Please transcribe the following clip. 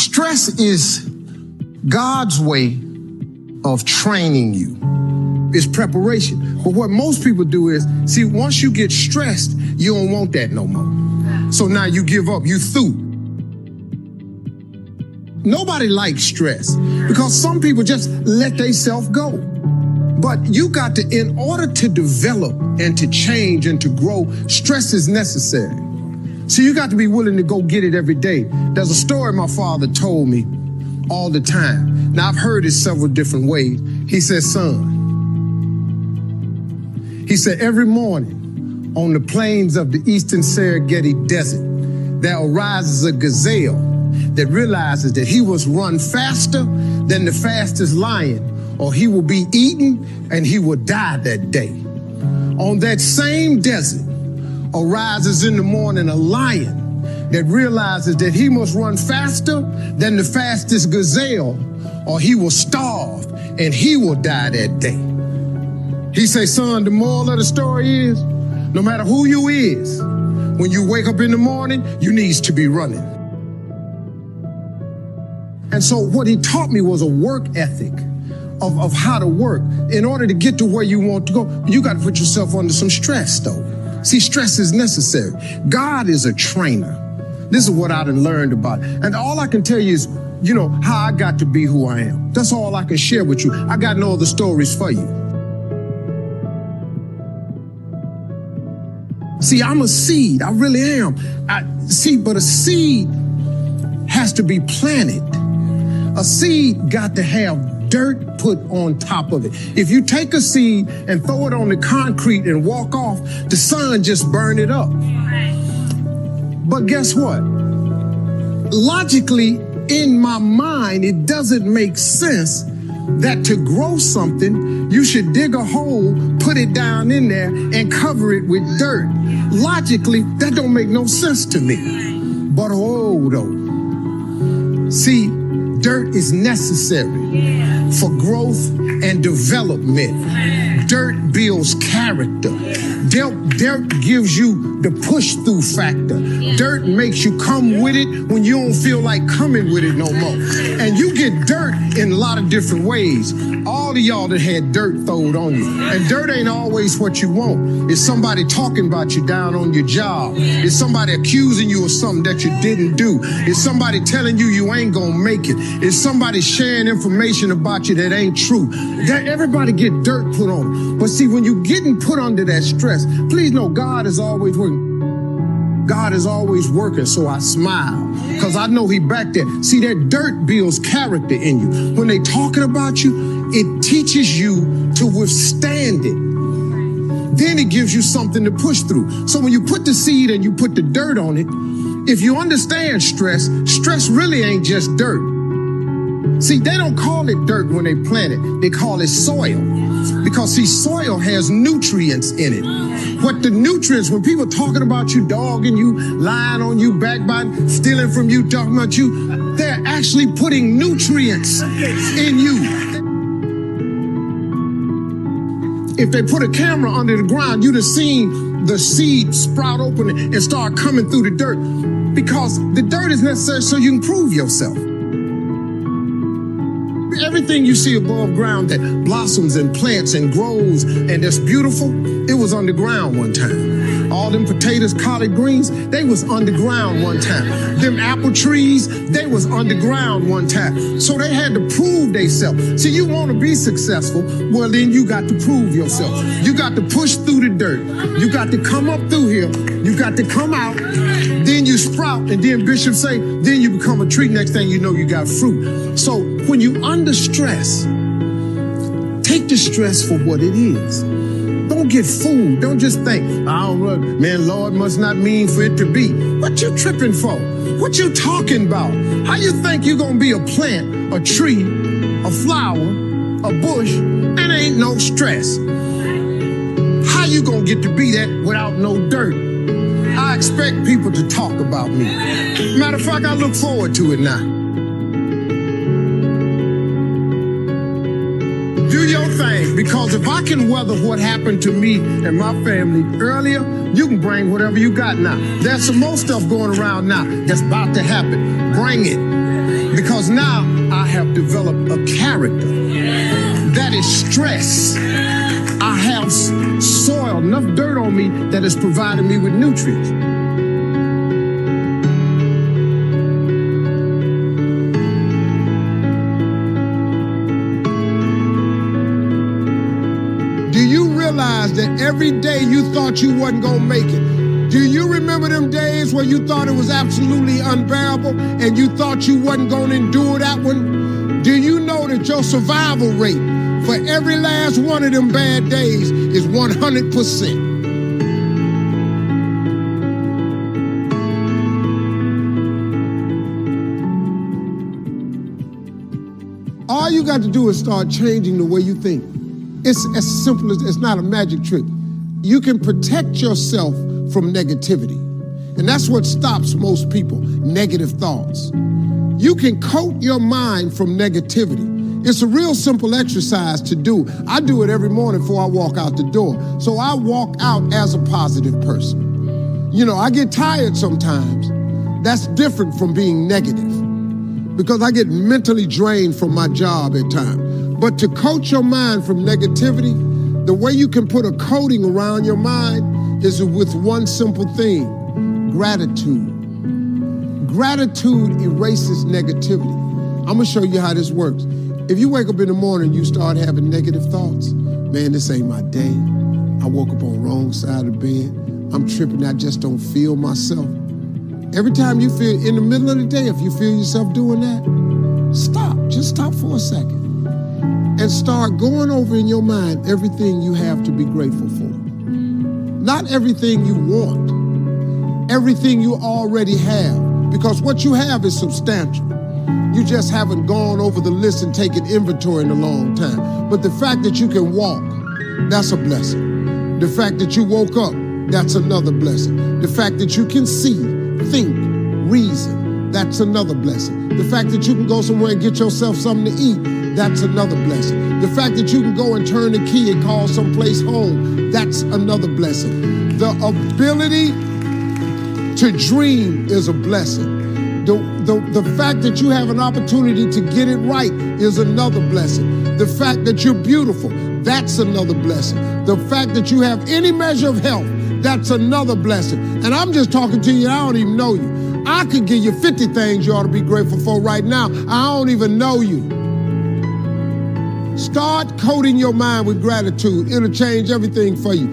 Stress is God's way of training you. It's preparation. But what most people do is, see, once you get stressed, you don't want that no more. So now you give up, you through. Nobody likes stress because some people just let themselves go. But you got to, in order to develop and to change and to grow, stress is necessary. So you got to be willing to go get it every day. There's a story my father told me all the time. Now, I've heard it several different ways. He said, son, he said, every morning on the plains of the eastern Serengeti Desert, there arises a gazelle that realizes that he must run faster than the fastest lion, or he will be eaten and he will die that day. On that same desert arises in the morning a lion that realizes that he must run faster than the fastest gazelle, or he will starve and he will die that day. He say, son, the moral of the story is, no matter who you is, when you wake up in the morning, you needs to be running. And so what he taught me was a work ethic of how to work. In order to get to where you want to go, you got to put yourself under some stress, though. See, stress is necessary. God is a trainer. This is what I done learned about. And all I can tell you is, you know, how I got to be who I am. That's all I can share with you. I got no other stories for you. See, I'm a seed. I really am. But a seed has to be planted. A seed got to have dirt put on top of it. If you take a seed and throw it on the concrete and walk off, the sun just burn it up. But guess what? Logically, in my mind, it doesn't make sense that to grow something, you should dig a hole, put it down in there, and cover it with dirt. Logically, that don't make no sense to me. But oh, though. See, dirt is necessary for growth and development. Dirt builds character. Dirt gives you the push-through factor. Dirt makes you come with it when you don't feel like coming with it no more. And you get dirt in a lot of different ways. All of y'all that had dirt thrown on you. And dirt ain't always what you want. It's somebody talking about you down on your job. It's somebody accusing you of something that you didn't do. It's somebody telling you you ain't gonna make it. It's somebody sharing information about you that ain't true. Everybody get dirt put on them. But see, when you're getting put under that stress, please know God is always working. God is always working, so I smile because I know he back there. See, that dirt builds character in you. When they talking about you, it teaches you to withstand it. Then it gives you something to push through. So when you put the seed and you put the dirt on it, if you understand stress, stress really ain't just dirt. See, they don't call it dirt when they plant it. They call it soil. Because, see, soil has nutrients in it. What the nutrients, when people talking about you, dogging you, lying on you, backbiting, stealing from you, talking about you, they're actually putting nutrients in you. If they put a camera under the ground, you'd have seen the seed sprout open and start coming through the dirt. Because the dirt is necessary so you can prove yourself. Everything you see above ground that blossoms and plants and grows and that's beautiful, it was underground one time. All them potatoes, collard greens, they was underground one time. Them apple trees, they was underground one time. So they had to prove themselves. See, you want to be successful, well then you got to prove yourself. You got to push through the dirt. You got to come up through here. You got to come out. Then you sprout, and then Bishop say, then you become a tree. Next thing you know, you got fruit. So when you under stress, take the stress for what it is. Don't get fooled. Don't just think, I don't know, man, Lord must not mean for it to be. What you tripping for? What you talking about? How you think you gonna be a plant, a tree, a flower, a bush, and ain't no stress? How you gonna get to be that without no dirt? I expect people to talk about me. Matter of fact, I look forward to it now. Do your thing, because if I can weather what happened to me and my family earlier, you can bring whatever you got now. There's some more stuff going around now that's about to happen. Bring it. now I have developed a character that is stress. I have soil, enough dirt on me that has provided me with nutrients. Do you realize that every day you thought you wasn't gonna make it? Do you remember them days where you thought it was absolutely unbearable and you thought you wasn't gonna endure that one? Do you know that your survival rate for every last one of them bad days is 100%? All you got to do is start changing the way you think. It's as simple as, it's not a magic trick. You can protect yourself from negativity. And that's what stops most people, negative thoughts. You can coat your mind from negativity. It's a real simple exercise to do. I do it every morning before I walk out the door. So I walk out as a positive person. You know, I get tired sometimes. That's different from being negative because I get mentally drained from my job at times. But to coat your mind from negativity, the way you can put a coating around your mind is with one simple thing: gratitude. Gratitude erases negativity. I'm gonna show you how this works. If you wake up in the morning and you start having negative thoughts, man, this ain't my day. I woke up on the wrong side of the bed. I'm tripping, I just don't feel myself. Every time you feel, in the middle of the day, if you feel yourself doing that, stop, just stop for a second. And start going over in your mind everything you have to be grateful for. Not everything you want, everything you already have, because what you have is substantial. You just haven't gone over the list and taken inventory in a long time. But the fact that you can walk, that's a blessing. The fact that you woke up, that's another blessing. The fact that you can see, think, reason, that's another blessing. The fact that you can go somewhere and get yourself something to eat, that's another blessing. The fact that you can go and turn the key and call someplace home, that's another blessing. The ability to dream is a blessing. The fact that you have an opportunity to get it right is another blessing. The fact that you're beautiful, that's another blessing. The fact that you have any measure of health, that's another blessing. And I'm just talking to you, I don't even know you. I could give you 50 things you ought to be grateful for right now. I don't even know you. Start coating your mind with gratitude. It'll change everything for you.